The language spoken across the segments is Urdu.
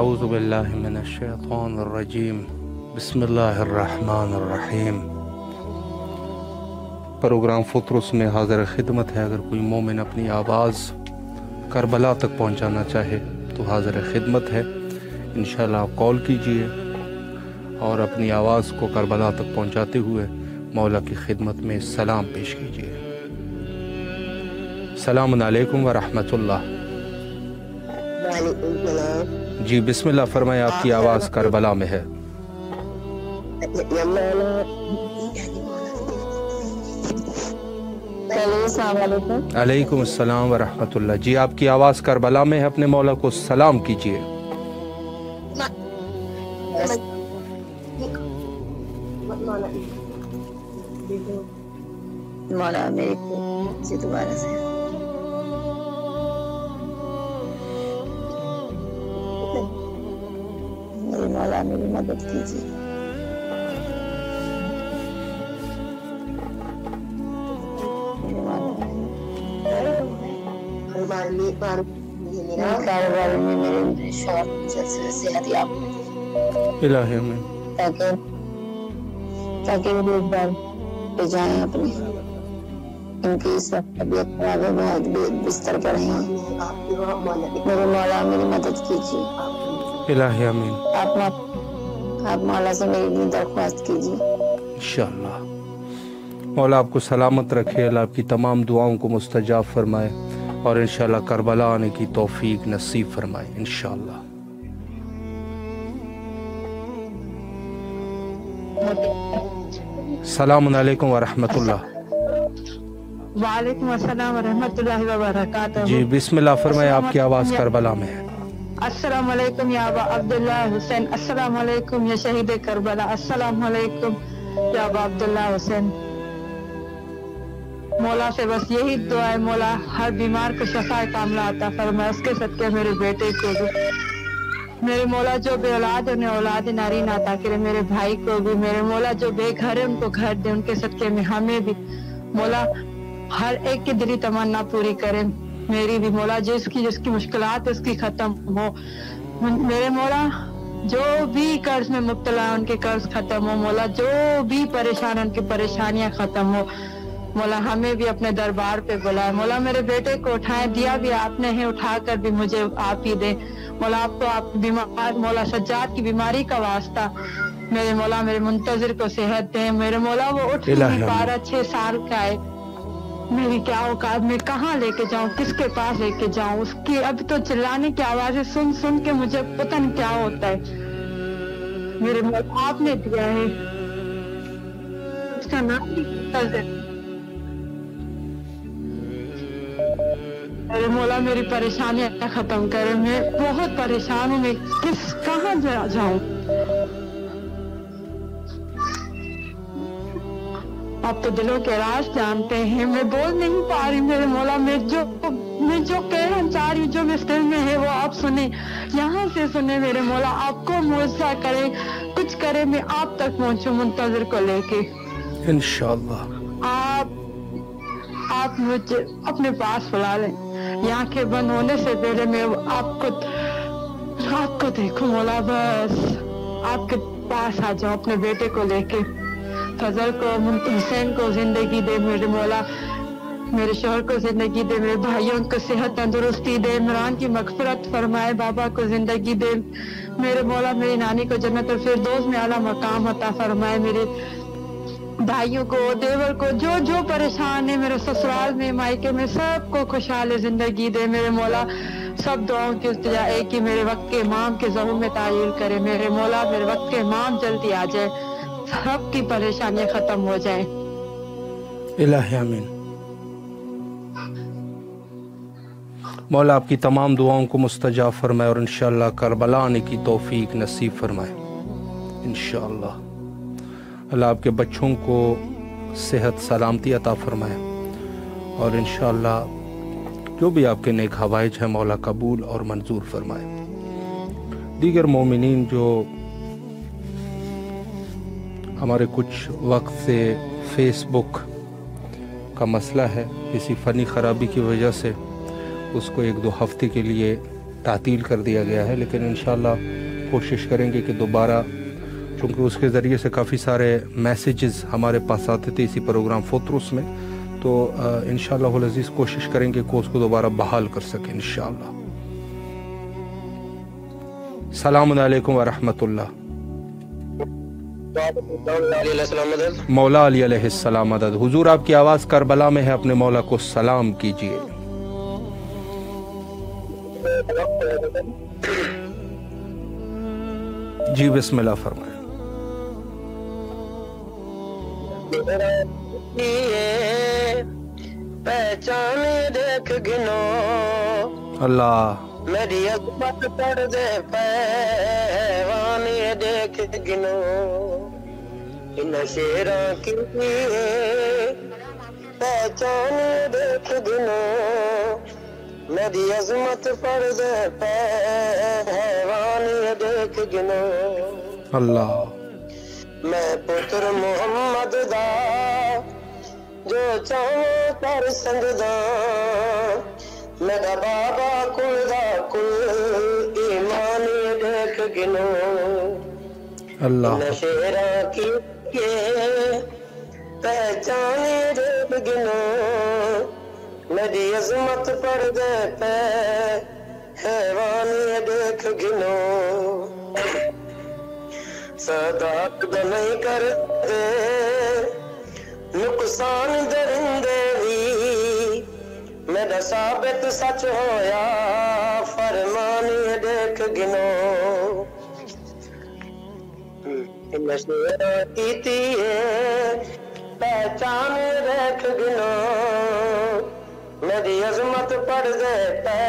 اعوذ باللہ من الشیطان الرجیم بسم اللہ الرحمن الرحیم۔ پروگرام فطرس میں حاضر خدمت ہے۔ اگر کوئی مومن اپنی آواز کربلا تک پہنچانا چاہے تو حاضر خدمت ہے۔ انشاءاللہ آپ کال کیجئے اور اپنی آواز کو کربلا تک پہنچاتے ہوئے مولا کی خدمت میں سلام پیش کیجئے۔ السلام علیکم ورحمۃ اللہ۔ وعلیکم السلام۔ جی بسم اللہ فرمائے، آپ کی آواز کربلا میں ہے۔ السلام علیکم۔ علیکم السلام ورحمۃ اللہ۔ جی آپ کی آواز کربلا میں ہے، اپنے مولا کو سلام کیجئے۔ مولا میرے کو سے دوبارہ سے میرے مولا میری مدد کیجیے۔ کاروبار میں میرے شوہر کو جلد سے صحت یاب الہی آمین۔ تاکہ وہ ایک بار پہ جائیں اپنی، ان کی اس وقت طبیعت خراب ہے، بہت بستر پر ہیں۔ میرے مولا میری مدد کیجیے۔ الہی آمین۔ آپ مولا سے میری درخواست کیجیے۔ انشاءاللہ مولا آپ کو سلامت رکھے، اللہ آپ کی تمام دعاؤں کو مستجاب فرمائے اور انشاءاللہ کربلا آنے کی توفیق نصیب فرمائے انشاءاللہ۔ السلام علیکم ورحمۃ اللہ۔ وعلیکم السلام ورحمۃ اللہ وبرکاتہ۔ جی بسم اللہ فرمائے، آپ کی آواز کربلا میں ہے۔ السلام علیکم یا ابا عبداللہ حسین، السلام علیکم یا شہید کربلا، السلام علیکم یا ابا عبداللہ حسین۔ مولا سے بس یہی دعا ہے، مولا ہر بیمار کو شفا کاملہ عطا فرمائے، اس کے صدقے میرے بیٹے کو بھی، میرے مولا جو بے اولاد ہے انہیں اولاد نارین عطا کرے، میرے بھائی کو بھی، میرے مولا جو بے گھر ہے ان کو گھر دے، ان کے صدقے میں ہمیں بھی مولا ہر ایک کی دلی تمنا پوری کرے، میری بھی مولا جس کی مشکلات اس کی ختم ہو، میرے مولا جو بھی قرض میں مبتلا ہے ان کے قرض ختم ہو، مولا جو بھی پریشان ان کی پریشانیاں ختم ہو، مولا ہمیں بھی اپنے دربار پہ بلائے، مولا میرے بیٹے کو اٹھائے، دیا بھی آپ نے ہے، اٹھا کر بھی مجھے آپ ہی دے، مولا آپ کو آپ بیمار مولا سجاد کی بیماری کا واسطہ میرے مولا میرے منتظر کو صحت دیں، میرے مولا وہ اٹھ نہیں پا رہا، 6 سال کا ہے، میری کیا اوقات، میں کہاں لے کے جاؤں، کس کے پاس لے کے جاؤں، اس کی اب تو چلانے کی آوازیں سن سن کے مجھے پتہ نہیں کیا ہوتا ہے، میرے مولا آپ نے دیا ہے، اس کا نام منتظر، میرے مولا میری پریشانیاں ختم کرے، میں بہت پریشان ہوں، میں کہاں جاؤں، آپ تو دلوں کے راز جانتے ہیں، میں بول نہیں پا رہی، میرے مولا میں جو کہنا چاہ رہی ہوں، جو میرے دل میں ہے وہ آپ سنیں، یہاں سے سنیں میرے مولا، آپ کو معجزہ کرے، کچھ کرے، میں آپ تک پہنچوں منتظر کو لے کے انشاءاللہ۔ آپ مجھے اپنے پاس بلا لیں، یہاں کے بند ہونے سے پہلے میں آپ کو دیکھوں مولا، بس آپ کے پاس آ جاؤں اپنے بیٹے کو لے کے، فضل کو حسین کو زندگی دے میرے مولا، میرے شوہر کو زندگی دے، میرے بھائیوں کو صحت تندرستی دے، عمران کی مغفرت فرمائے، بابا کو زندگی دے میرے مولا، میری نانی کو جنت الفردوس میں اعلیٰ مقام عطا فرمائے، میرے بھائیوں کو دیور کو جو پریشان ہے، میرے سسرال میں مائکے میں سب کو خوشحال زندگی دے میرے مولا، سب دعاؤں کی التجا ہے کہ میرے وقت کے امام کے ظہور میں تعیین کرے میرے مولا، میرے وقت کے امام جلدی آ جائے، سب کی پریشانیاں ختم ہو جائیں۔ الہی آمین۔ مولا آپ کی تمام دعاؤں کو مستجاب فرمائے اور انشاءاللہ کربلا آنے کی توفیق نصیب فرمائے انشاءاللہ۔ اللہ آپ کے بچوں کو صحت سلامتی عطا فرمائے اور انشاءاللہ جو بھی آپ کے نیک حوائج ہیں مولا قبول اور منظور فرمائے۔ دیگر مومنین جو ہمارے کچھ وقت سے فیس بک کا مسئلہ ہے، کسی فنی خرابی کی وجہ سے اس کو 1-2 ہفتے کے لیے تعطیل کر دیا گیا ہے، لیکن انشاءاللہ کوشش کریں گے کہ دوبارہ، چونکہ اس کے ذریعے سے کافی سارے میسیجز ہمارے پاس آتے تھے اسی پروگرام فطرس میں، تو انشاءاللہ العزیز کوشش کریں گے کہ اس کو دوبارہ بحال کر سکیں انشاءاللہ۔ السلام علیکم ورحمۃ اللہ۔ مولا علی علیہ السلام مدد۔ حضور آپ کی آواز کربلا میں ہے، اپنے مولا کو سلام کیجئے۔ جی بسم اللہ فرمائیں۔ پہچان دیکھ گنو اللہ میری عظمت پڑھ دے پیوان یہ دیکھ گنو ان شیراں کی پہچان دیکھ گنو میری عظمت پڑھ دے پیوان یہ دیکھ گنو اللہ میں پتر محمد دا جو چاہوں پر سنگدا میرا بابا کل دا کل ایمان دیکھ گنو اللہ نشیرہ کی پہچان دیکھ گنو میری عظمت پڑھ دے پہ حیوان دیکھ گنو صداقت نہیں کرتے نقصان درندے بھی میرا ثابت سچ ہویا فرمان یہ دیکھ گنو نشیرہ کیتی ہے پہچان دیکھ گنو میری عظمت پڑھ دے پہ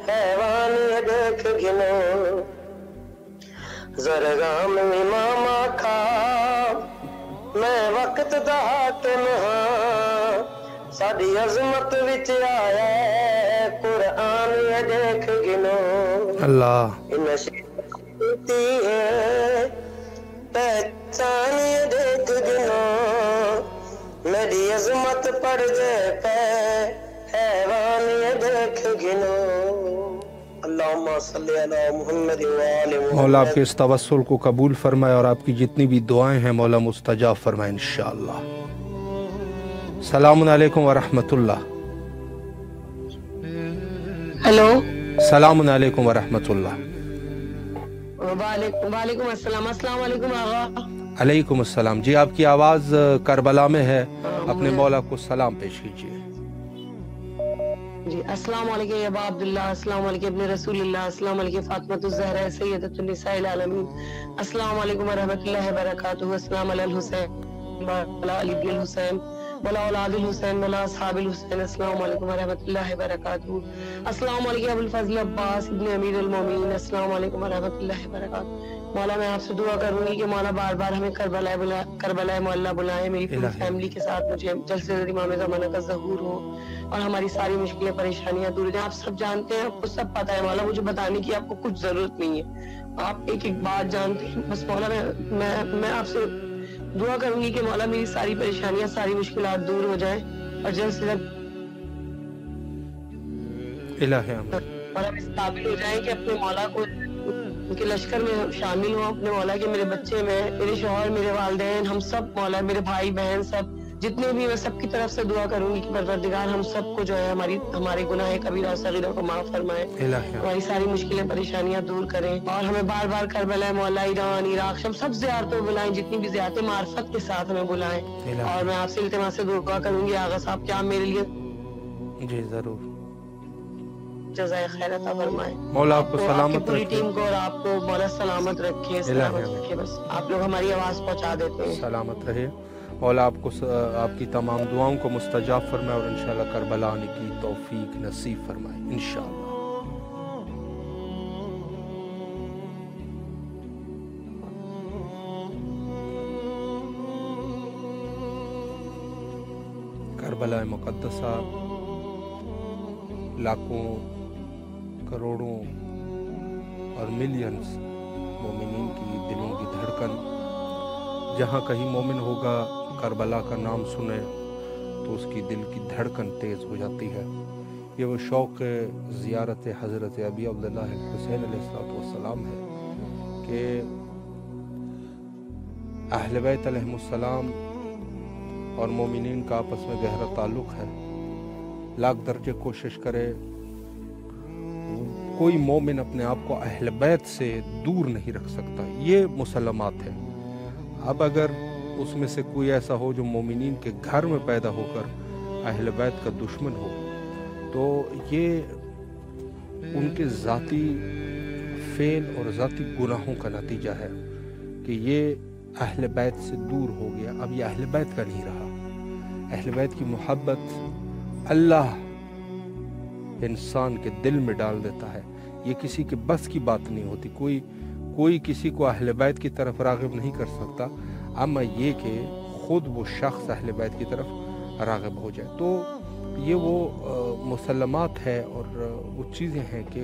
حیوان یہ دیکھ گنو زرگام امام کھا میں وقت دا حاکم ہاں ساری عظمت وچ آیا ہے قرآن یہ دیکھ گنو اللہ نشیتی ہے پہچان یہ دیکھ گنو میری عظمت پڑھ دے پہ حیوان یہ دیکھ گنو اللہم صلی علی محمد وآل محمد۔ مولا آپ کے اس توسل کو قبول فرمائے اور آپ کی جتنی بھی دعائیں ہیں مولا مستجاب فرمائے انشاءاللہ۔ السلام علیکم ورحمۃ اللہ۔ ہیلو السلام علیکم ورحمۃ اللہ۔ وعلیکم السلام۔ السلام علیکم آغا۔ علیکم السلام۔ جی آپ کی آواز کربلا میں ہے، اپنے مولا کو سلام پیش کیجیے۔ جی السلام علیکم یا ابا عبداللہ، السلام علیکم ابن رسول اللہ، السلام علیکم فاطمۃ الزہرا سیدۃ النساء العالمین، السلام علیکم ورحمۃ اللہ وبرکاتہ، السلام علی الحسین مولا علی بن الحسین مولا اولاد الحسین مولا اصحاب الحسین، السلام علیکم ورحمۃ اللہ وبرکاتہ، السلام علیکم ابو الفضل عباس ابن امیر المومنین، السلام علیکم ورحمۃ اللہ وبرکاتہ۔ مولا میں آپ سے دعا کروں گی کہ مولا بار بار ہمیں کربلا معلیٰ بلائے، میری پوری فیملی کے ساتھ مجھے جلد سے جلد امام زمانہ کا ظہور ہو اور ہماری ساری مشکلیں پریشانیاں دور جائیں۔ آپ سب جانتے ہیں، آپ کو سب پتہ ہے، مولا مجھے بتانے کی آپ کو کچھ ضرورت نہیں ہے، آپ ایک ایک بات جانتے ہیں۔ بس مولا میں آپ سے دعا کروں گی کہ مولا میری ساری پریشانیاں ساری مشکلات دور ہو جائیں اور جلد سے جلد الہ امین۔ اور ہم اس قابل ہو جائیں کہ اپنے مولا کو ان کے لشکر میں شامل ہوں، اپنے مولا کے میرے بچے میں، میرے شوہر، میرے والدین، ہم سب مولا، میرے بھائی بہن سب جتنے بھی، میں سب کی طرف سے دعا کروں گی کہ پروردگار ہم سب کو جو ہے ہمارے گناہ کبیرہ صغیرہ کو معاف فرمائے، ہماری ساری مشکلیں پریشانیاں دور کریں اور ہمیں بار بار کربلا مولا، ایران، عراق، شام سب زیارتوں بلائیں، جتنی بھی زیارتیں معرفت کے ساتھ ہمیں بلائیں۔ اور میں آپ سے التماس سے دعا کروں گی آغا صاحب کیا میرے لیے جی ضرور، جزائے خیر عطا فرمائے، مولا آپ کو آپ کی سلامت پوری رکھے، ٹیم کو اور آپ کو مولا سلامت رکھے، سلامت رکھے، بس آپ لوگ ہماری آواز پہنچا دیتے ہیں۔ سلامت رہے۔ مولا آپ کو آپ کی تمام دعاؤں کو مستجاب فرمائے اور انشاءاللہ کربلا آنے کی توفیق نصیب فرمائے انشاءاللہ۔ کربلا مقدسہ لاکھوں کروڑوں اور ملینز مومنین کی دلوں کی دھڑکن، جہاں کہیں مومن ہوگا کربلا کا نام سنے تو اس کی دل کی دھڑکن تیز ہو جاتی ہے۔ یہ وہ شوق زیارت حضرت ابی عبداللہ حسین علیہ السلام ہے کہ اہل بیت علیہ السلام اور مومنین کا آپس میں گہرا تعلق ہے. لاکھ درجے کوشش کرے کوئی مومن اپنے آپ کو اہل بیت سے دور نہیں رکھ سکتا. یہ مسلمات ہے. اب اگر اس میں سے کوئی ایسا ہو جو مومنین کے گھر میں پیدا ہو کر اہل بیت کا دشمن ہو تو یہ ان کے ذاتی فعل اور ذاتی گناہوں کا نتیجہ ہے کہ یہ اہل بیت سے دور ہو گیا. اب یہ اہل بیت کا نہیں رہا. اہل بیت کی محبت اللہ انسان کے دل میں ڈال دیتا ہے. یہ کسی کے بس کی بات نہیں ہوتی. کوئی کسی کو اہل بیت کی طرف راغب نہیں کر سکتا، اما یہ کہ خود وہ شخص اہل بیت کی طرف راغب ہو جائے. تو یہ وہ مسلمات ہے اور وہ چیزیں ہیں کہ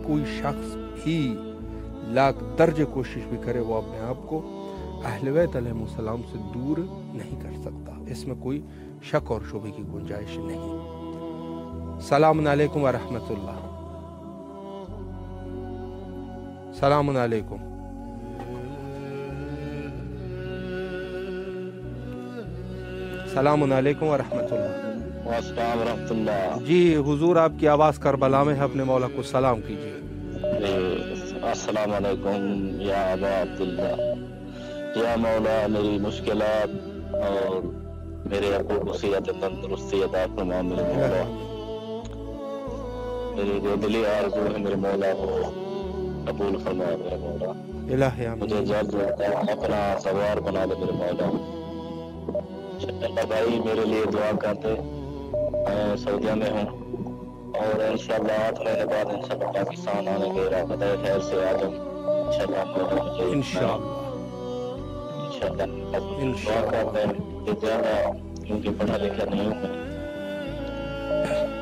کوئی شخص بھی لاکھ درجے کوشش بھی کرے وہ اپنے آپ کو اہل بیت علیہ السلام سے دور نہیں کر سکتا. اس میں کوئی شک اور شبہ کی گنجائش نہیں. سلام علیکم ورحمۃ اللہ. سلام علیکم. السلام علیکم ورحمۃ اللہ. السلام ورحمۃ اللہ. جی حضور آپ کی آواز کربلا میں ہے، اپنے مولا کو سلام کیجیے. السلام علیکم یا ابا عبداللہ. یا مولا میری مشکلات اور میرے ابو کو صحت تندرستی عطا فرما. میرے مولا میری جو دلی آرزو ہے میرے مولا کو قبول فرما. میرے مولا الہی آمین. مجھے جلد اپنا سوار بنا دے میرے مولا. بھائی میرے لیے دعا کرتے. میں سعودیہ میں ہوں اور انشاءاللہ 8 مہینے بعد انشاءاللہ پاکستان آنے کے ارادہ خیر سے آ جاؤں انشاءاللہ. دعا کرتے ہیں کہ زیادہ کیونکہ پڑھا لکھا نہیں ہوں میں.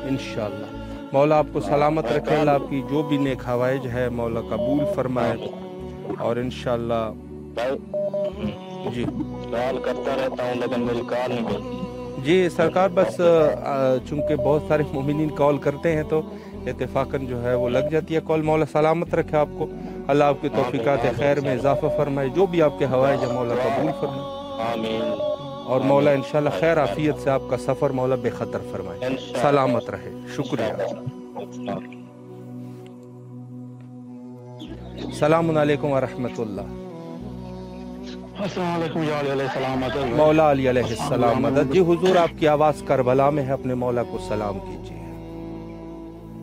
انشاءاللہ مولا آپ کو سلامت رکھے. اللہ آپ کی جو بھی نیک حوائج ہے مولا قبول فرمائے اور انشاءاللہ. جی کال کرتا رہتا ہوں لیکن میری کال نہیں ملتی. جی سرکار بس چونکہ بہت سارے مومنین کال کرتے ہیں تو اتفاقاً جو ہے وہ لگ جاتی ہے کال. مولا سلامت رکھے آپ کو. اللہ آپ کی توفیقات خیر میں اضافہ فرمائے. جو بھی آپ کے حوائج ہے مولا قبول فرمائے. آمین. اور مولا انشاءاللہ خیر عافیت سے آپ کا سفر مولا بے خطر فرمائے. سلامت رہے. شکریہ. السلام علیکم ورحمۃ اللہ. السلام علیکم یا علیہ السلام. مولا علی علیہ السلام مدد. جی حضور آپ کی آواز کربلا میں ہے، اپنے مولا کو سلام کیجیے.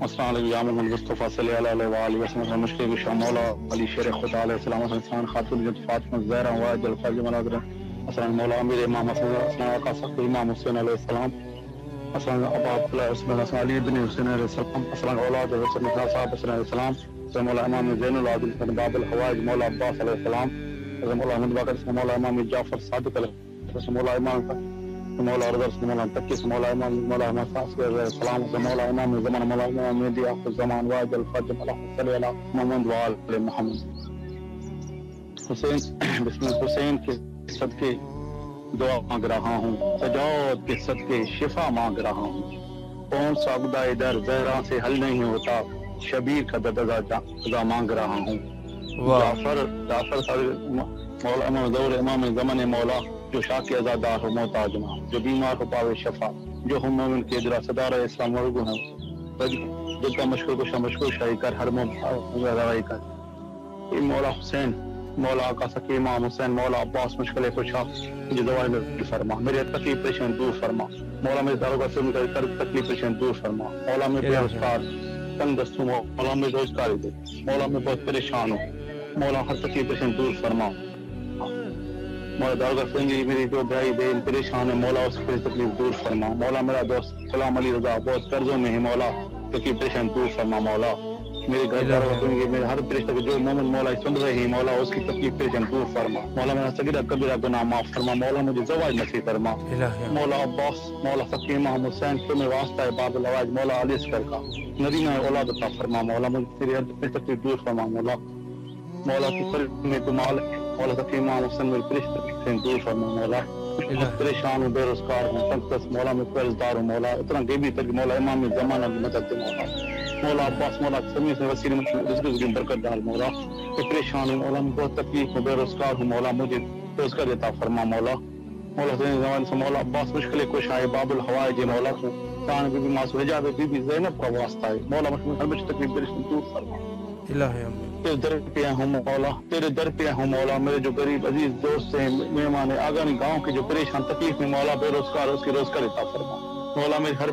السلام علیکم یا محمد مصطفیٰ صلی اللہ علیہ وسلم. مشکل کی مولا علی شیر خدا علیہ السلام حسین خاتون بنت فاطمہ زہرا واجد الفاظ مناظر. السلام مولا امیر امام حسن آقا صاحب امام حسین علیہ السلام. السلام ابا عبداللہ علی بن حسین علیہ السلام. السلام اولاد حسن صاحب حسین علیہ السلام. السلام مولا امام زین العابدین بن باب الحوائج مولا عباس علیہ السلام. السلام مولا احمد باقر. السلام مولا امام جعفر صادق علیہ السلام. مولا امام مولا رضا مولا تقی. مولا امام مولا احمد صاحب علیہ السلام. مولا امام زمان مولا امام مہدی آخر زمان واجد الفاظ اللهم صل علی محمد و آل محمد. حسین بسم اللہ حسین کے صدقے دعا مانگ رہا ہوں. سجاد کے صدقے شفا مانگ رہا ہوں. کون سا عقدہ در زہرا سے حل نہیں ہوتا. شبیر کا ددا مانگ رہا ہوں. جعفر مولا امام ظہور امام زمان مولا جو شاکی ازادار ہو محتاج نہ ہو. جو بیمار ہو پاوے شفا. جو ہم مومن کے درا صدار اسلام ورگو ہیں جل کا مشکل کو مشکل شاہی کر ہر مومن کر. مولا حسین مولا آقا سکی امام حسین مولا عباس مشکل کشا مجھے دعائیں میں فرما. میرے تکلیف پریشان دور فرما. مولا میرے داروگاہ سے مجھے تکلیف پریشان دور فرما. مولا میں بے روزگار تنگ دست ہوں. مولا میں روزگاری دے. مولا میں بہت پریشان ہوں. مولا ہر تکلیف پریشان دور فرما. مولا داروگاہ سے میری جو بھائی بہن پریشان ہے مولا اس کی تکلیف دور فرما. مولا میرا دوست غلام علی رضا بہت قرضوں میں ہے مولا تکلیف پریشان دور فرما. مولا میرے گھر داروگاہ میرے ہر پرشتہ کو جو مومن مولا سن رہے ہیں مولا اس کی تکلیف پریشان دور فرما. مولا میرا صغیرہ کبیرہ گناہ معاف فرما. مولا مجھے زواج نصیب فرما. مولا عباس مولا سکی امام حسین تمہیں واسطہ ہے باب الحوائج مولا علی اصغر کا نبینا اولاد عطا فرما. مولا مجھے تیری ہر تکلیف دور فرما. مولا مولا کی قلب میں کمال ہے مولا سکی امام حسین میرے پرشتہ سے دور فرما. مولا پریشان ہوں، بے روزگار ہوں، تنگ مولا میں قرضدار ہوں مولا، اتنا غیبی تک مولا امام زمانہ کی مدد دے مولا، مولا عباس مولا سمیع سے وسیلے میں رزق کی برکت ڈال مولا، میں پریشان ہوں مولا، میں بہت تکلیف ہوں، بے روزگار ہوں مولا، مجھے روزگار عطا فرما مولا، مولا زمانے سے مولا عباس مشکل کش آئے باب الحوائج مولا کو کان بی بی معصوم حجاب بی بی زینب کا واسطہ ہے مولا، مجھ ہر بچ تکلیف درشن دور فرما الہی آمین۔ تیرے در پہ ہوں مولا، تیرے در پہ ہوں مولا، میرے جو غریب عزیز دوست ہیں مہمان آگانی گاؤں کے جو پریشان تکلیف میں مولا بے روزگار اس کی روزگار عطا فرما مولا، میرے ہر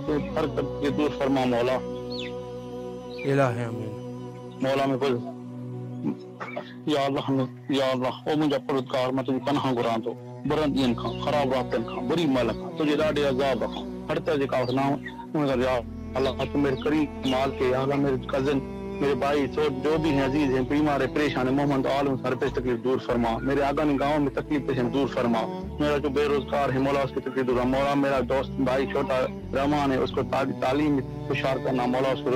تکلیف دور فرما مولا، الہی آمین۔ مولا میں بول یا اللہ او مجھا پردگار میں تجھے پناہ گران تو برندین کھاں خراب راتن کھاں بری مال کھاں تجھے ڈاڑے عذاب کھاں ہر طرح کا نام مگر یا اللہ تو میرے قریب مال کے یا اللہ میرے کزن میرے بھائی جو بھی ہیں عزیز ہیں بیمار ہیں پریشان ہیں محمد عالم ہر پہ تکلیف دور فرما، میرے آگانی گاؤں میں تکلیف پیش دور فرما، میرا جو بے روزگار ہے مولا اس کی تکلیف دور مولا، میرا دوست بھائی چھوٹا رحمان ہے اس کو تعلیم خوشحال کرنا مولا، اس کو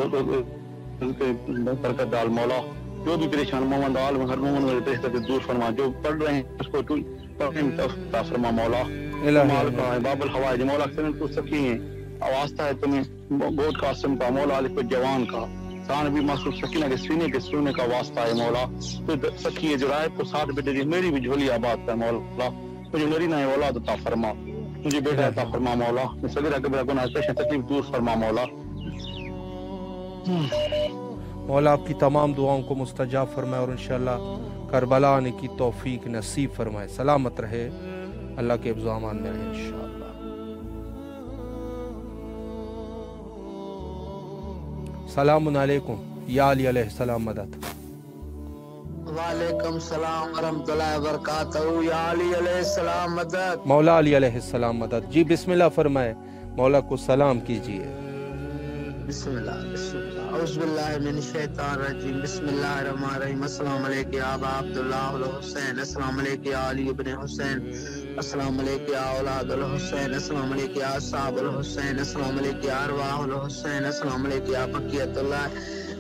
برکت ڈال مولا، جو بھی پریشان محمد عالم ہر محمد پیش تکلیف دور فرما، جو پڑھ رہے ہیں اس کو پڑھنے میں عطا فرما مولا، مال کا ہے باب الحوائج مولا اکثر تو سکی ہیں واسطہ ہے تمہیں بہت قاسم کا مولا علی جوان کا سان بھی معصوم سکینہ کے سونے کا واسطہ ہے مولا، تو سکی ہے جو رائے کو ساتھ بیٹے دی میری بھی جھولی آباد کا مولا، مجھے میری نہ اولاد عطا فرما، مجھے بیٹا عطا فرما مولا، میں صغیرہ کبیرہ گناہ پیش تکلیف دور فرما مولا۔ مولا آپ کی تمام دعاؤں کو مستجاب فرمائے اور انشاءاللہ کربلا آنے کی توفیق نصیب فرمائے، سلامت رہے، اللہ کے حفظ و امان میں رہے انشاءاللہ۔ سلام علیکم یا علی علیہ السلام مدد۔ وعلیکم السلام ورحمۃ اللہ وبرکاتہ، یا علی علیہ السلام مدد۔ مولا علی علیہ السلام مدد۔ جی بسم اللہ فرمائے، مولا کو سلام کیجئے۔ بسم اللہ اعوذ باللہ من الشیطان الرجیم، بسم اللہ الرحمن الرحیم۔ السلام علیکم یا ابا عبداللہ الحسین، السلام علیکم یا علی ابن حسین، السلام علیکم یا اولاد الحسین، السلام علیکم یا اصحاب الحسین، السلام علیکم یا ارواح الحسین، السلام علیکم یا بقیت اللہ،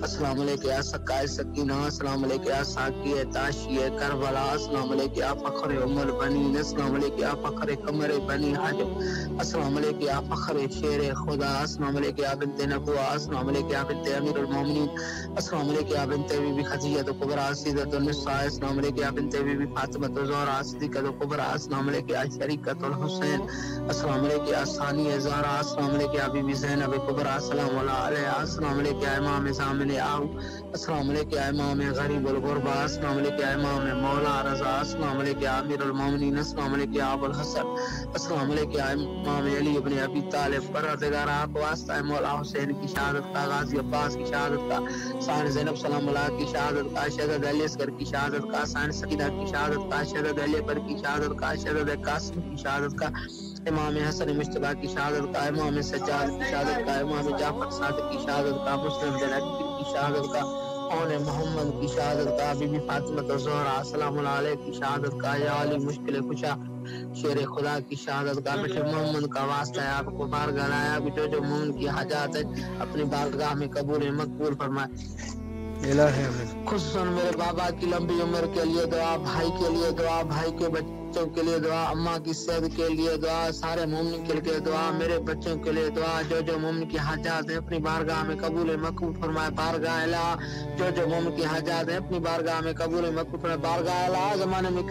السلام علیکم یا سقائے سکینہ، السلام علیکم یا ساقی تاشی کربلا، السلام علیکم یا فخر ام البنین، السلام علیکم یا فخر قمر بنی حجب، السلام علیکم یا فخر شیر خدا، السلام علیکم یا بنت نبوہ، السلام علیکم یا بنت امیر المومنین، السلام علیکم یا بنت بی بی خدیجہ کبریٰ سیدۃ النساء، السلام علیکم یا بنت بی بی فاطمہ زہرا صدیقہ کبریٰ، السلام علیکم یا شریکۃ الحسین، السلام علیکم یا ثانی زہرا، السلام علیکم یا بی بی زینب کبریٰ سلام اللہ علیہا، السلام علیکم یا امام زامن آو، السلام علیکم یا امام غریب الغربا، السلام علیکم یا امام مولا رضا، السلام علیکم یا امیر المومنین، السلام علیکم یا ابو الحسن، السلام علیکم یا امام علی ابن ابی طالب، پروردگار آپ واسطہ ہے مولا حسین کی شہادت کا، غازی عباس کی شہادت کا، سان زینب سلام اللہ کی شہادت کا، شہزاد علی اصغر کی شہادت کا، سان سکینہ کی شہادت کا، شہزاد علی اکبر کی شہادت کا، شہزاد قاسم کی شہادت کا، امام حسن مجتبیٰ کی شہادت کا، امام سجاد کی شہادت کا، امام جعفر صادق کی شہادت کا، مسلم بن عقیل کی شہادت کا، اون محمد کی شہادت کا، بی بی فاطمہ زہرا سلام اللہ علیہ کی شہادت کا، یا علی مشکل کشا شیر خدا کی شہادت کا، بیٹے محمد کا واسطہ ہے آپ کو بارگاہ لایا، جو مومن کی حاجات ہے اپنی بارگاہ میں قبول مقبول فرمائے۔ الہی آمین۔ خصوصاً میرے بابا کی لمبی عمر کے لیے دعا، بھائی کے لیے دعا، بھائی کے بچوں کے لیے دعا، اماں کی صحت کے لیے دعا، سارے مومن کے لیے دعا، میرے بچوں کے لیے دعا، جو مومن کی حاجات ہیں اپنی بارگاہ میں قبول مقبول فرمائے، بارگاہ الہ جو مومن کی حاجات ہیں اپنی بارگاہ میں قبول مقبول فرمائے، بارگاہ الہ زمانے میں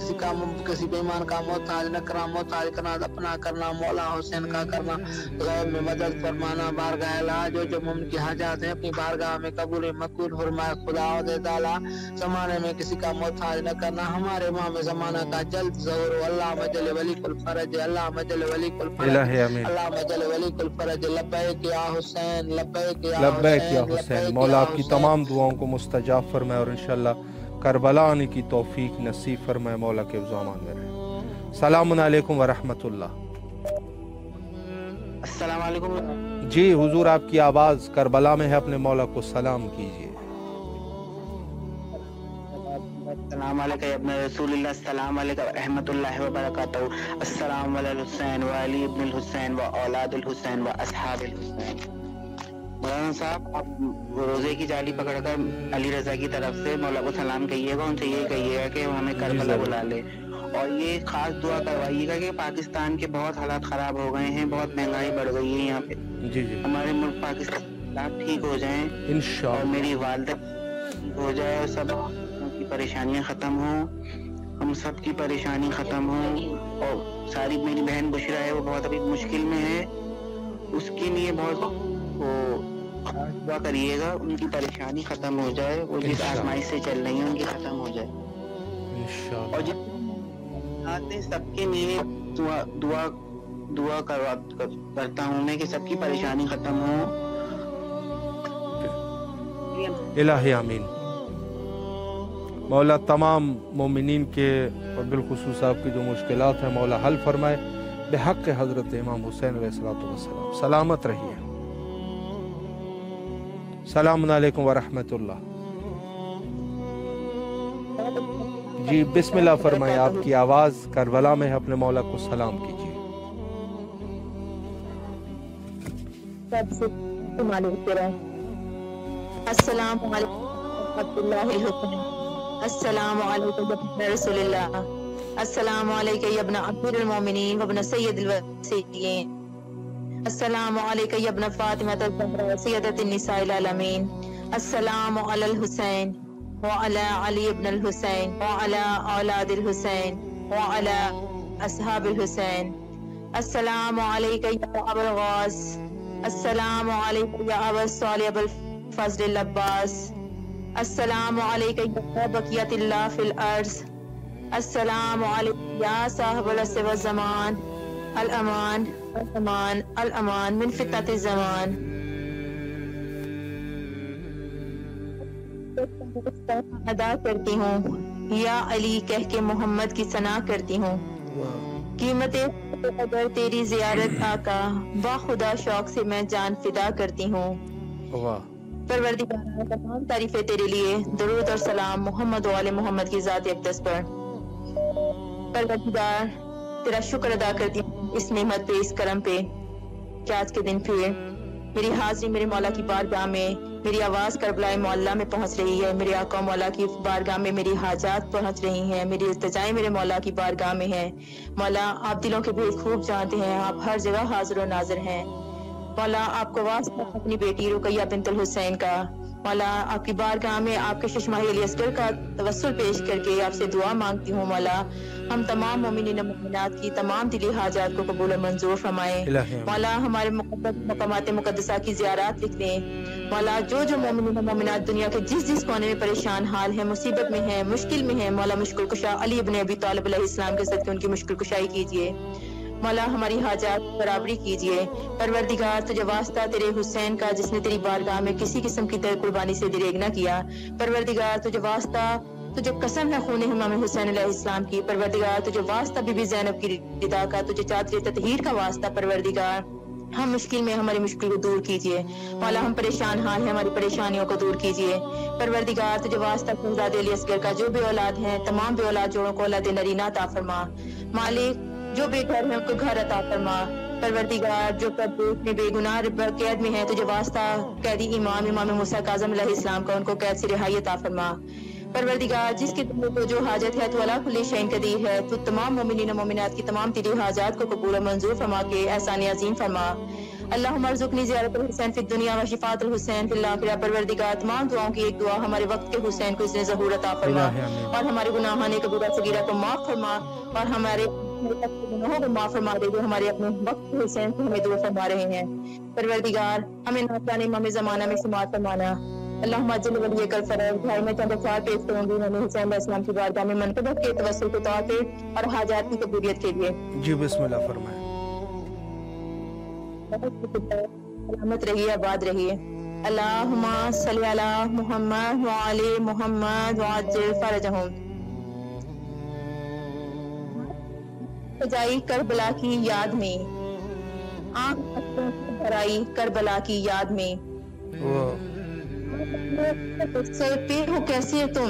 کسی بیمان کا محتاج نہ کرنا، محتاج کرنا اپنا کرنا، مولا حسین کا کرنا، غیب میں مدد فرمانا، بارگاہ الہ جو مومن کی حاجات ہیں اپنی بارگاہ میں قبول مقبول فرمائے، خدا تعالی زمانے میں کسی کا محتاج نہ کرنا، ہمارے امام زمانہ کا جلد ظہور، اللہ مجل ولی کل فرج، اللہ مجل ولی کل فرج، اللہ مجل ولی کل فرج، لبیک یا حسین، لبیک یا حسین۔ مولا آپ کی تمام دعاؤں کو مستجاب فرمائے اور انشاءاللہ کربلا آنے کی توفیق نصیب فرمائے، مولا کے حفظ و امان میں رہے۔ سلام علیکم ورحمۃ اللہ۔ السلام علیکم جی حضور آپ کی آواز کربلا میں ہے، اپنے مولا کو سلام کیجئے۔ السلام علیکم ابن رسول اللہ، السلام علیکم رحمۃ اللہ وبرکاتہ، السلام علی الحسین و علی ابن الحسین و اولاد الحسین و اصحاب الحسین۔ مولانا صاحب آپ روزے کی جالی پکڑ کر علی رضا کی طرف سے مولا کو سلام کہیے گا، ان سے یہ کہیے گا کہ ہمیں کربلا بلا لے، اور یہ خاص دعا کروائیے گا کہ پاکستان کے بہت حالات خراب ہو گئے ہیں، بہت مہنگائی بڑھ گئی ہے یہاں پہ، ہمارے ملک پاکستان حالات ٹھیک ہو جائیں اور میری والدہ ٹھیک ہو جائے اور سب کی پریشانیاں ختم ہوں، ہم سب کی پریشانی ختم ہوں، اور ساری میری بہن بشرا ہے وہ بہت ابھی مشکل میں ہے، اس کے لیے بہت دعا کریے گا، ان کی پریشانی ختم ہو جائے، وہ جس آزمائش سے چل رہی ہیں ان کی ختم ہو جائے، اور جتنے سب کے لیے دعا کرتا ہوں میں کہ سب کی پریشانی ختم ہو۔ الہی آمین۔ مولا تمام مومنین کے اور بالخصوص آپ کی جو مشکلات ہیں مولا حل فرمائے بحق حضرت امام حسین علیہ السلام۔ سلامت رہیے۔ السلام علیکم ورحمۃ اللہ۔ جی بسم اللہ فرمائے، آپ کی آواز کربلا میں ہے، اپنے مولا کو سلام کیجیے۔ السلام علیکم ورحمۃ اللہ الحسین، السلام علیکم رسول اللہ، السلام علیکم یا ابن امیر المومنین و ابن سید الوصیین، السلام علیکم یا ابن فاطمہ الزہرا سیدۃ النساء العالمین، السلام علی الحسین وعلی علی ابن الحسین وعلی اولاد الحسین وعلی اصحاب الحسین، السلام علیکم یا ابا الغاث، السلام علیکم یا ابا الصالح ابو الفضل العباس، السلام علیکم یا بقیت اللہ فی الارض، السلام علیکم یا صاحب العصر والزمان، الامان الامان الامان من فتنۃ الزمان۔ ادا کرتی ہوں یا علی کہہ کے محمد کی ثنا کرتی ہوں، قیمت اگر تیری زیارت آقا با خدا شوق سے میں جان فدا کرتی ہوں۔ پروردگار تمام تعریفیں تیرے لیے، درود اور سلام محمد و آل محمد کی ذات اقدس پر۔ پروردگار تیرا شکر ادا کرتی ہوں اس نعمت پہ، اس کرم پہ کہ آج کے دن پھر میری حاضری میرے مولا کی بارگاہ میں، میری آواز کربلا معلیٰ میں پہنچ رہی ہے، میرے آقا مولا کی بارگاہ میں میری حاجات پہنچ رہی ہیں، میری التجائیں میرے مولا کی بارگاہ میں ہیں۔ مولا آپ دلوں کے بھید خوب جانتے ہیں، آپ ہر جگہ حاضر و ناظر ہیں۔ مولا آپ کو واسطہ اپنی بیٹی رقیہ بنت الحسین کا، مولا آپ کی بارگاہ میں آپ کے ششماہی علی اصغر کا توسل پیش کر کے آپ سے دعا مانگتی ہوں۔ مولا ہم تمام مومنین و مومنات کی تمام دلی حاجات کو قبول و منظور فرمائیں۔ مولا ہمارے مقامات مقدسہ کی زیارات لکھ دیں۔ مولا جو مومنین و مومنات دنیا کے جس کونے میں پریشان حال ہیں، مصیبت میں ہیں، مشکل میں ہیں، مولا مشکل کشا علی ابن ابی طالب علیہ السلام کے صدقے ان کی مشکل کشائی کیجیے۔ مولا ہماری حاجات برابری کیجیے۔ پروردگار تجھے واسطہ تیرے حسین کا جس نے تیری بارگاہ میں کسی قسم کی قربانی سے دریغ نہ کیا، پروردگار تجھے واسطہ، تجھے قسم ہے خون امام حسین علیہ السلام کی، پروردگار تجھے واسطہ بی بی زینب کی رضا کا، تجھے چادر تطہیر کا واسطہ، پروردگار ہم مشکل میں ہماری مشکل کو دور کیجیے۔ مولا ہم پریشان حال ہیں، ہماری پریشانیوں کو دور کیجیے۔ پروردگار تجھے واسطہ خونزاد علی اصغر کا جو بے اولاد ہیں، تمام بے اولاد جوڑوں کو اولاد نرینہ عطا فرما۔ مالک جو بے گھر ہیں ان کو گھر عطا فرما۔ پروردگار جو پردیس میں بے گناہ قید میں ہیں، تجھے واسطہ قیدی امام موسیٰ کاظم علیہ السلام کا ان کو قید سے رہائی عطا فرما۔ پروردگار جس کے دل کو جو حاجت ہے تو اللہ کل شیء قدیر ہے، تو تمام مومنین و مومنات کی تمام دلی حاجات کو قبول و منظور فرما کے احسان عظیم فرما۔ اللہم ارزقنی زیارت الحسین فی الدنیا و شفاعت الحسین فی الآخرہ۔ پروردگار تمام دعاؤں کی ایک دعا ہمارے وقت کے حسین کو اس نے ظہور عطا فرما، اور ہمارے گناہان کبیرہ صغیرہ کو معاف فرما، اور ہمارے گناہوں کو معاف فرما دے جو ہمارے اپنے وقت کے حسین سے ہمیں دور فرما رہے ہیں۔ پروردگار ہمیں ناچانے امام زمانہ میں شمار فرمانا۔ اللہم اجل ولی کل فرض۔ بھائی میں چند افعال پیش کروں گی امام حسین علیہ السلام کی بارگاہ میں منقبت کے توسل کے طور پہ اور حاجات کی قبولیت کے لیے۔ جی بسم اللہ فرمائیں۔ سلامت رہیے، آباد رہیے۔ اللہم صلی علی محمد وعلی محمد وعجل فرجہم۔ سجائی کربلا کی یاد میں، آنکھ بھرائی کربلا کی یاد میں، سے پہ ہو کیسے تم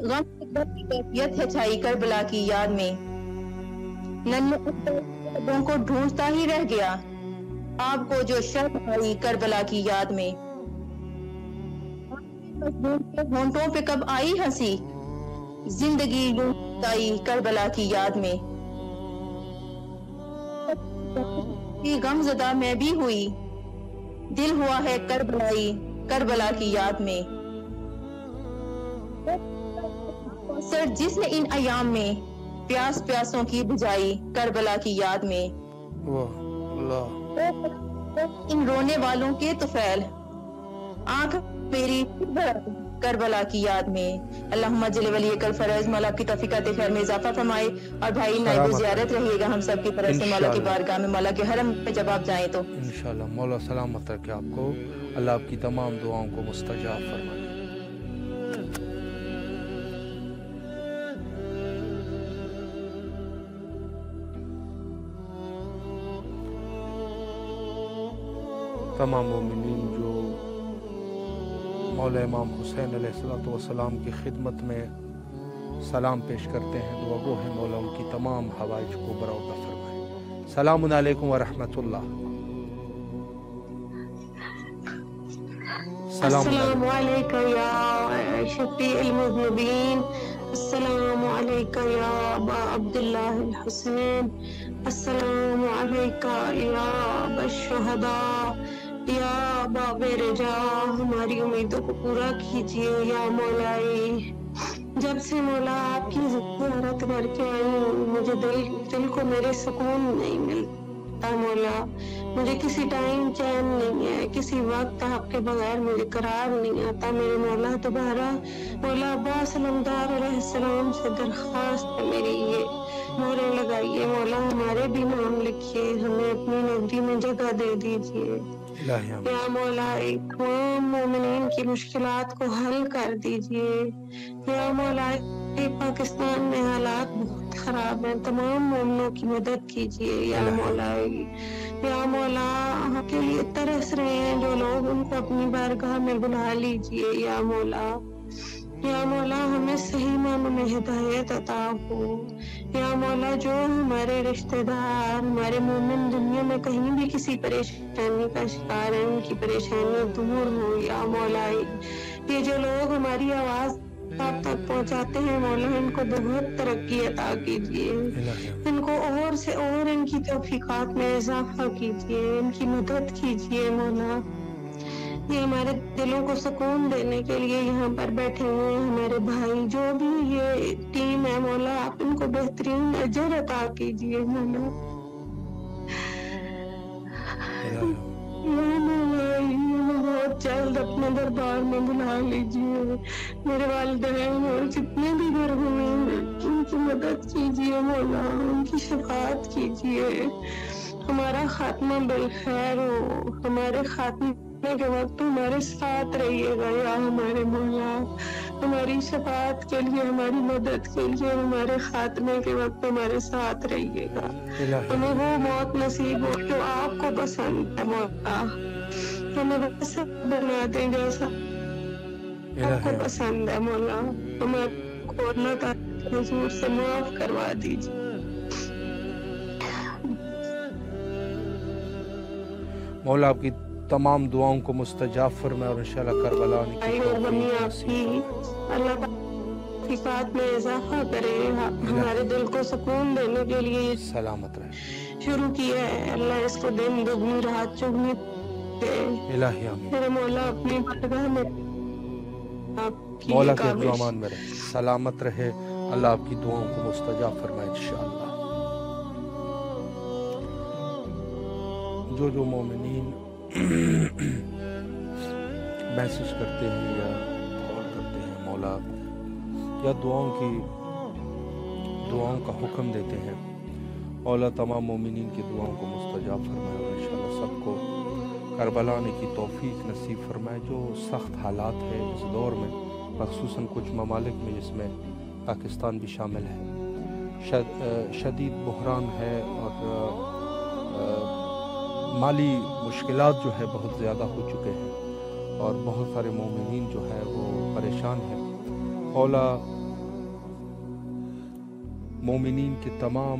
غم کی کیفیت ہے چھائی کربلا کی یاد میں، ننھے کو ڈھونڈتا ہی رہ گیا آپ کو جو شرم آئی کربلا کی یاد میں، ہونٹوں پہ کب آئی ہنسی، زندگی یوں آئی کربلا کی یاد میں، غم زدہ میں بھی ہوئی، دل ہوا ہے کربلائی کربلا کی یاد میں، سر جس نے ان ایام میں پیاس پیاسوں کی بجائی کربلا کی یاد میں، ان رونے والوں کے طفیل آنکھ میری کربلا کی یاد میں۔ اللہم جل ولی کل فرض، مولا کی توفیقات خیر میں اضافہ فرمائے، اور بھائی نائب زیارت رہیے گا ہم سب کی طرف سے مولا کی بارگاہ میں، مولا کے حرم میں جب آپ جائیں تو انشاءاللہ مولا سلامت رکھے آپ کو، اللہ آپ کی تمام دعاؤں کو مستجاب فرمائے۔ تمام مومنین جو مولا امام حسین علیہ السلام کی خدمت میں سلام پیش کرتے ہیں، دعا گو ہے مولا ان کی تمام حوائج کو برآورد فرمائے۔ سلام علیکم ورحمۃ اللہ۔ السلام علیکم یا شفیع المذنبین، السلام علیکم یا ابا عبداللہ الحسین، السلام علیکم یا ابا الشہداء، یا باب رجا، ہماری امیدوں کو پورا کیجیے یا مولائی۔ جب سے مولا آپ کی زیارت کر کے آئی ہوں، مجھے دل کو میرے سکون نہیں ملتا مولا، مجھے کسی ٹائم چین نہیں ہے، کسی وقت آپ کے بغیر مجھے قرار نہیں آتا میرے مولا۔ دوبارہ مولا عباس علمدار علیہ السلام سے درخواست ہے میری، یہ مہریں لگائیے مولا، ہمارے بھی نام لکھیے، ہمیں اپنی نگری میں جگہ دے دیجیے یا مولا، تمام مومنین کی مشکلات کو حل کر دیجیے یا مولا۔ پاکستان میں حالات بہت خراب ہیں، تمام مومنوں کی مدد کیجیے یا مولا۔ یا مولا آپ کے لیے ترس رہے ہیں جو لوگ، ان کو اپنی بارگاہ میں بلا لیجیے یا مولا۔ یا مولا ہمیں صحیح معنوں میں ہدایت عطا ہو یا مولا، جو ہمارے رشتہ دار، ہمارے مومن دنیا میں کہیں بھی کسی پریشانی کا شکار ہیں، ان کی پریشانی دور ہو یا مولا۔ یہ جو لوگ ہماری آواز آپ تک پہنچاتے ہیں مولا، ان کو بہت ترقی عطا کیجیے، ان کو اور سے اور ان کی توفیقات میں اضافہ کیجیے، ان کی مدد کیجیے مولا۔ یہ ہمارے دلوں کو سکون دینے کے لیے یہاں پر بیٹھے ہوئے ہیں ہمارے بھائی، جو بھی یہ ٹیم ہے مولا، آپ ان کو بہترین اجر عطا کیجیے مولا۔ بہت جلد اپنے دربار میں بلا لیجیے، میرے والدین اور جتنے بھی گھر ہوئے ہیں ان کی مدد کیجیے مولا، ان کی شفاعت کیجیے، ہمارا خاتمہ بالخیر ہو، ہمارے خاتمے کے وقت ہمارے ساتھ رہیے گا یا ہمارے مولا، ہماری شفاعت کے لیے، ہماری مدد کے لیے، ہمارے خاتمے کے وقت ہمارے ساتھ رہیے گا، ہمیں وہ موت نصیب ہو جو آپ کو پسند ہے مولا، ہمیں ویسا بنا دیں جیسا آپ کو پسند ہے مولا، ہمیں کو اللہ تعالیٰ حضور سے معاف کروا دیجیے۔ مولا آپ کی تمام دعاؤں کو مستجاب فرمائے اور انشاءاللہ کربلا آپ کی اللہ توفیقات میں اضافہ کرے، ہمارے دل کو سکون دینے کے لیے سلامت رہے شروع کیا ہے، اللہ اس کو دن دگنی رات چگنی دے الہی آمین۔ میرے مولا اپنی بارگاہ میں مولا کے امان میں رہے، سلامت رہے، اللہ آپ کی دعاؤں کو مستجاب فرمائے انشاءاللہ۔ جو مومنین میسج کرتے ہیں یا کال کرتے ہیں مولا، یا دعاؤں کا حکم دیتے ہیں، مولا تمام مومنین کی دعاؤں کو مستجاب فرمائے اور انشاءاللہ سب کو کربلا آنے کی توفیق نصیب فرمائے۔ جو سخت حالات ہے اس دور میں، خصوصاً کچھ ممالک میں جس میں پاکستان بھی شامل ہے، شدید بحران ہے اور مالی مشکلات جو ہے بہت زیادہ ہو چکے ہیں اور بہت سارے مومنین جو ہے وہ پریشان ہیں۔ مولا مومنین کے تمام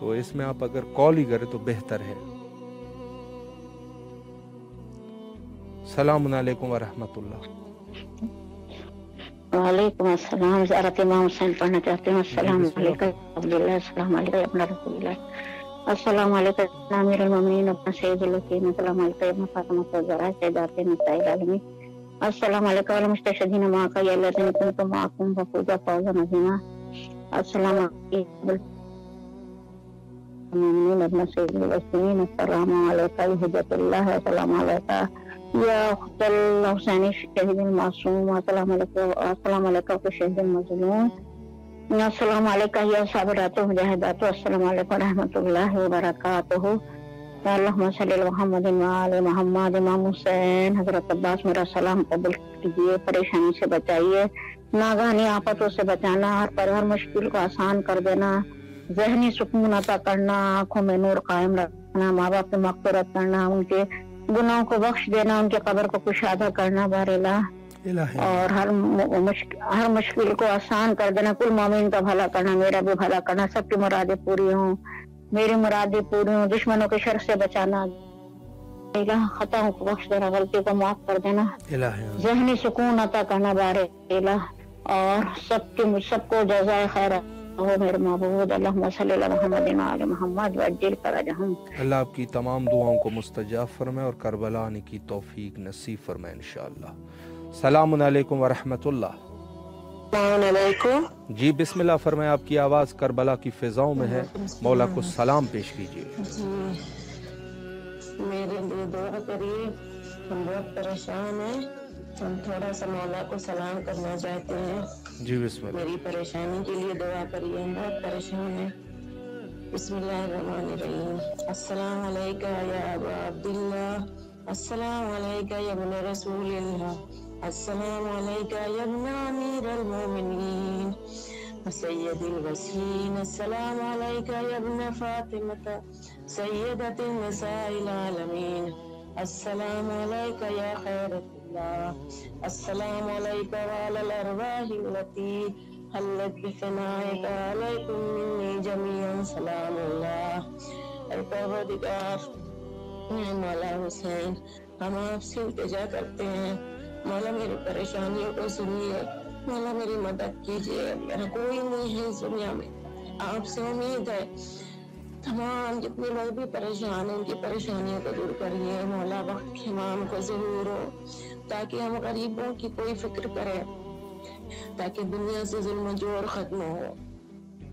تو اس میں آپ اگر کال ہی کریں تو بہتر ہے. السلام علیکم ورحمۃ اللہ. وعلیکم السلام. زیارت امام حسین پڑھنا چاہتے ہیں. السلام علیکم عبداللہ. السلام علیکم اپنا رسول اللہ. السلام علیکم امیر المومنین اپنا سید الوکین. السلام علیکم فاطمہ الزہرا سیدات نساء العالمین. السلام علیکم المستشہدین معاک یا الذین کنتم معکم ففوزا فوزا عظیما. السلام علیکم المؤمنین اپنا سید الوکین. السلام علیکم حجت اللہ. السلام علیکم یا اخت الحسین شہید المعصوم. السلام علیکم. السلام علیکم شہید المظلوم. السلام علیکم یا صابرات و مجاہدات. السلام علیکم ورحمۃ اللہ وبرکاتہ. اللہم صلی علی محمد وعلی محمد. امام حسین حضرت عباس میرا سلام قبول کیجیے. پریشانی سے بچائیے, ناگہانی آفتوں سے بچانا, ہر مشکل کو آسان کر دینا, ذہنی سکون عطا کرنا, آنکھوں میں نور قائم رکھنا, ماں باپ کی مغفرت کرنا, ان کے گناہوں کو بخش دینا, ان کے قبر کو کشادہ کرنا بار الہ, اور ہر مشکل کو آسان کر دینا. کل مومن کا بھلا کرنا, میرا بھی بھلا کرنا, سب کی مرادیں پوری ہوں, میری مرادیں پوری ہوں, دشمنوں کے شر سے بچانا الہ, خطاؤں کو بخش دینا, غلطی کو معاف کر دینا, ذہنی سکون عطا کرنا بار الہ, اور سب کو جزائے خیر ہو میرے معبود. اللہم صلی علی محمد وعلی محمد وعجل فرجہم. اللہ آپ کی تمام دعاؤں کو مستجاب فرمائے اور کربلا آنے کی توفیق نصیب فرمائے انشاءاللہ. السلام علیکم ورحمۃ اللہ. السلام علیکم. جی بسم اللہ فرمائے. آپ کی آواز کربلا کی فضاؤں میں ہے, مولا کو سلام پیش کیجیے. جی میرے لیے دعا کریے, ہم بہت پریشان ہیں, ہم تھوڑا سا مولا کو سلام کرنا چاہتے ہیں. جی بسم اللہ. میری پریشانی کے لیے دعا کریے, ہم بہت پریشان ہیں. بسم اللہ الرحمن الرحیم. السلام علیکم یا ابا عبداللہ. السلام علیکم یا ابن رسول اللہ. السلام علیکم یا ابن امیر المومنین سید الوسین. السلام علیکم یا ابن فاطمہ سیدۃ النساء العالمین. السلام علیکم یا خیرۃ اللہ. السلام علیکم وعلی الارواح التي حلت بفنائک علیکم منی جمیعا. سلام اللہ. اے پروردگار مولا حسین, ہم آپ سے التجا کرتے ہیں, مولا میری پریشانیوں کو سنیے, مولا میری مدد کیجیے. میرا کوئی نہیں ہے اس دنیا میں, آپ سے امید ہے. تمام جتنے لوگ بھی پریشان ہیں ان کی پریشانیوں کو دور کریے. مولا وقت کے امام کو ظہور ہو, تاکہ ہم غریبوں کی کوئی فکر کریں, تاکہ دنیا سے ظلم و جور ختم ہو.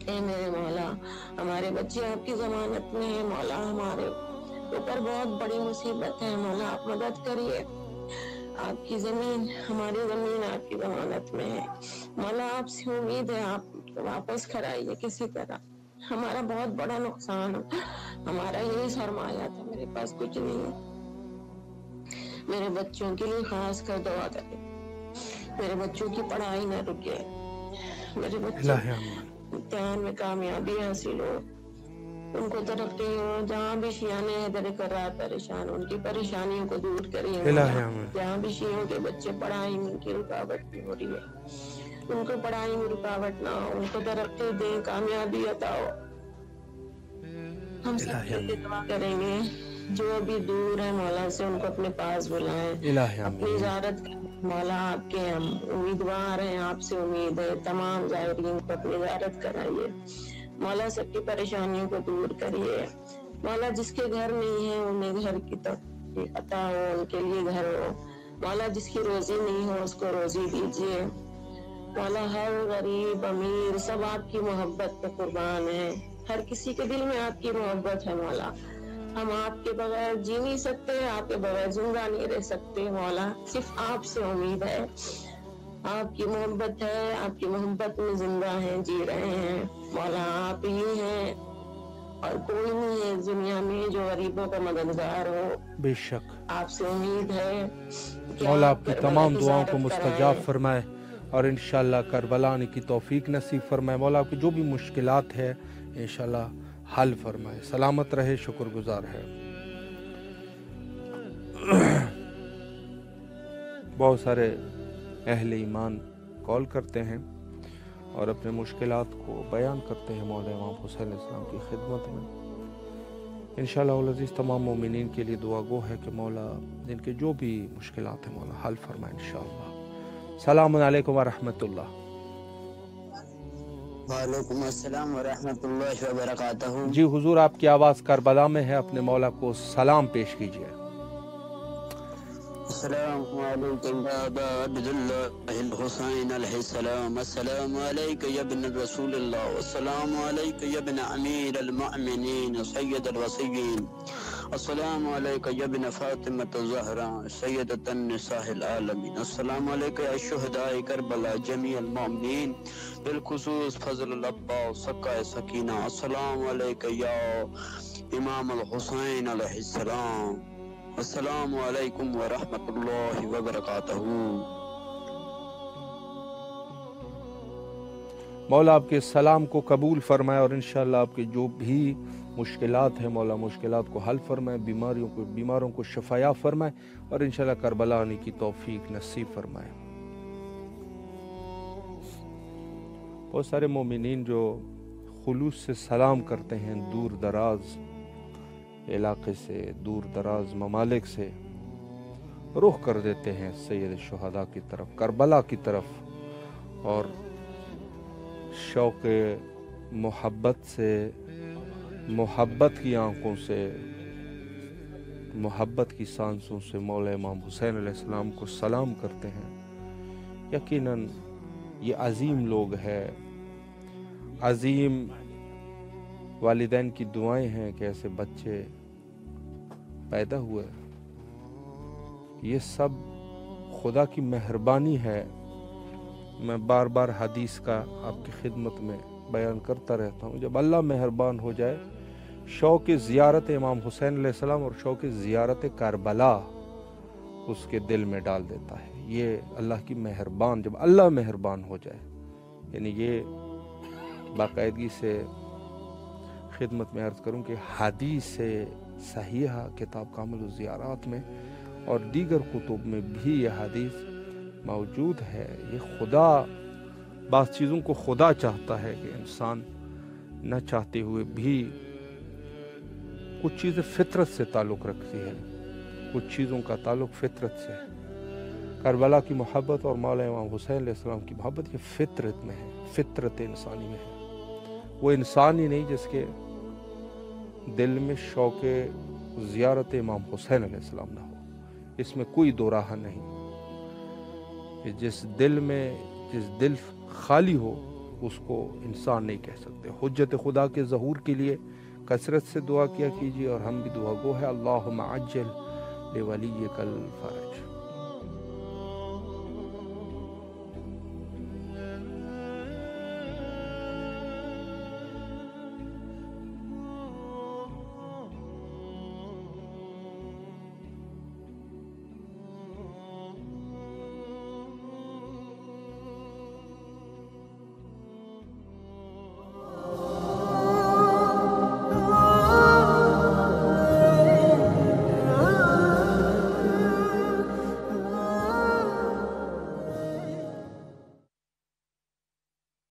اے میرے مولا, ہمارے بچے آپ کی ضمانت میں ہیں. مولا ہمارے اوپر بہت بڑی مصیبت ہے, مولا آپ مدد کریے. آپ کی زمین, ہماری زمین آپ کی ضمانت میں ہے. مولا آپ سے امید ہے, آپ واپس کرائیے کسی طرح. ہمارا بہت بڑا نقصان ہے, ہمارا یہی سرمایہ تھا, میرے پاس کچھ نہیں ہے. میرے بچوں کے لیے خاص کر دعا کریں, میرے بچوں کی پڑھائی نہ رکے, میرے بچوں امتحان میں کامیابی حاصل ہو, ان کو ترقی ہو. جہاں بھی شیعہ ادھر کر پریشان, ان کی پریشانیوں کو دور کریے. جہاں بھی شیعوں کے بچے پڑھائی میں ان کی رکاوٹ ہو رہی ہے, ان کو پڑھائی میں رکاوٹ نہ ہو, ان کو ترقی دیں, کامیابی عطا ہو. ہم سب دعا کریں گے, جو بھی دور ہے مولا سے ان کو اپنے پاس بلائیں, اپنی زیارت کریں. مولا آپ کے ہم امیدوار ہیں, آپ سے امید ہے. تمام زائرین کو اپنی زیارت کرائیے. مولا سب کی پریشانیوں کو دور کریے. مولا جس کے گھر نہیں ہے انہیں گھر کی توفیق عطا ہو, ان کے لیے گھر ہو. مولا جس کی روزی نہیں ہو اس کو روزی دیجیے. مولا ہر غریب امیر سب آپ کی محبت پہ قربان ہے, ہر کسی کے دل میں آپ کی محبت ہے. مولا ہم آپ کے بغیر جی نہیں سکتے, آپ کے بغیر زندہ نہیں رہ سکتے. مولا صرف آپ سے امید ہے, آپ کی محبت ہے, آپ کی محبت میں زندہ ہیں, جی رہے ہیں. مولا آپ ہی ہیں اور کوئی نہیں ہے اس دنیا میں جو غریبوں کا مددگار ہو. بے شک آپ سے امید ہے مولا آپ کی تمام دعاؤں کو مستجاب فرمائے اور انشاءاللہ کربلا آنے کی توفیق نصیب فرمائے. مولا آپ کی جو بھی مشکلات ہے انشاءاللہ حل فرمائے. سلامت رہے, شکر گزار ہے. بہت سارے اہل ایمان کال کرتے ہیں. اور اپنے مشکلات کو بیان کرتے ہیں مولا امام حسین علیہ السلام کی خدمت میں۔ انشاءاللہ العزیز تمام مومنین کے لیے دعا گو ہے کہ مولا جن کے جو بھی مشکلات ہیں مولا حل فرمائے انشاءاللہ۔ السلام علیکم ورحمۃ اللہ۔ وعلیکم السلام ورحمۃ اللہ وبرکاتہ۔ جی حضور آپ کی آواز کربلا میں ہے، اپنے مولا کو سلام پیش کیجیے۔ السلام علیکم یا ابا عبداللہ الحسین علیہ السلام، السلام علیکم یا ابن رسول اللہ، السلام علیکم یا ابن امیر المؤمنین سید الوصیین، السلام علیکم یا ابن فاطمۃ الزہرا سیدۃ النساء العالمین، السلام علیکم یا شہداء کربلا جمیع المؤمنین بالخصوص فضل العباس سقائے سکینہ، السلام علیکم یا امام الحسین علیہ السلام، السلام علیکم ورحمۃ اللہ وبرکاتہ۔ مولا آپ کے سلام کو قبول فرمائے اور انشاءاللہ آپ کے جو بھی مشکلات ہیں مولا مشکلات کو حل فرمائے، بیماروں کو شفایا فرمائے اور انشاءاللہ کربلا آنے کی توفیق نصیب فرمائے۔ بہت سارے مومنین جو خلوص سے سلام کرتے ہیں، دور دراز علاقے سے، دور دراز ممالک سے رخ کر دیتے ہیں سید الشہداء کی طرف، کربلا کی طرف، اور شوق محبت سے، محبت کی آنکھوں سے، محبت کی سانسوں سے مولا امام حسین علیہ السلام کو سلام کرتے ہیں۔ یقیناً یہ عظیم لوگ ہیں، عظیم والدین کی دعائیں ہیں کہ ایسے بچے پیدا ہوئے، یہ سب خدا کی مہربانی ہے۔ میں بار بار حدیث کا آپ کی خدمت میں بیان کرتا رہتا ہوں، جب اللہ مہربان ہو جائے شوق زیارت امام حسین علیہ السلام اور شوق زیارت کربلا اس کے دل میں ڈال دیتا ہے۔ یہ اللہ کی مہربان، جب اللہ مہربان ہو جائے، یعنی یہ باقاعدگی سے خدمت میں عرض کروں کہ حدیث صحیحہ کتاب کامل الزیارات میں اور دیگر کتب میں بھی یہ حدیث موجود ہے۔ یہ خدا بعض چیزوں کو خدا چاہتا ہے کہ انسان نہ چاہتے ہوئے بھی کچھ چیزیں فطرت سے تعلق رکھتی ہے، کچھ چیزوں کا تعلق فطرت سے ہے۔ کربلا کی محبت اور مولا امام حسین علیہ السلام کی محبت یہ فطرت میں ہے، فطرت انسانی میں ہے۔ وہ انسان ہی نہیں جس کے دل میں شوق زیارت امام حسین علیہ السلام نہ ہو، اس میں کوئی دو راہ نہیں۔ جس دل خالی ہو اس کو انسان نہیں کہہ سکتے۔ حجت خدا کے ظہور کے لیے کثرت سے دعا کیا کیجیے، اور ہم بھی دعا گو ہے اللہم عجل لولیک الفرج۔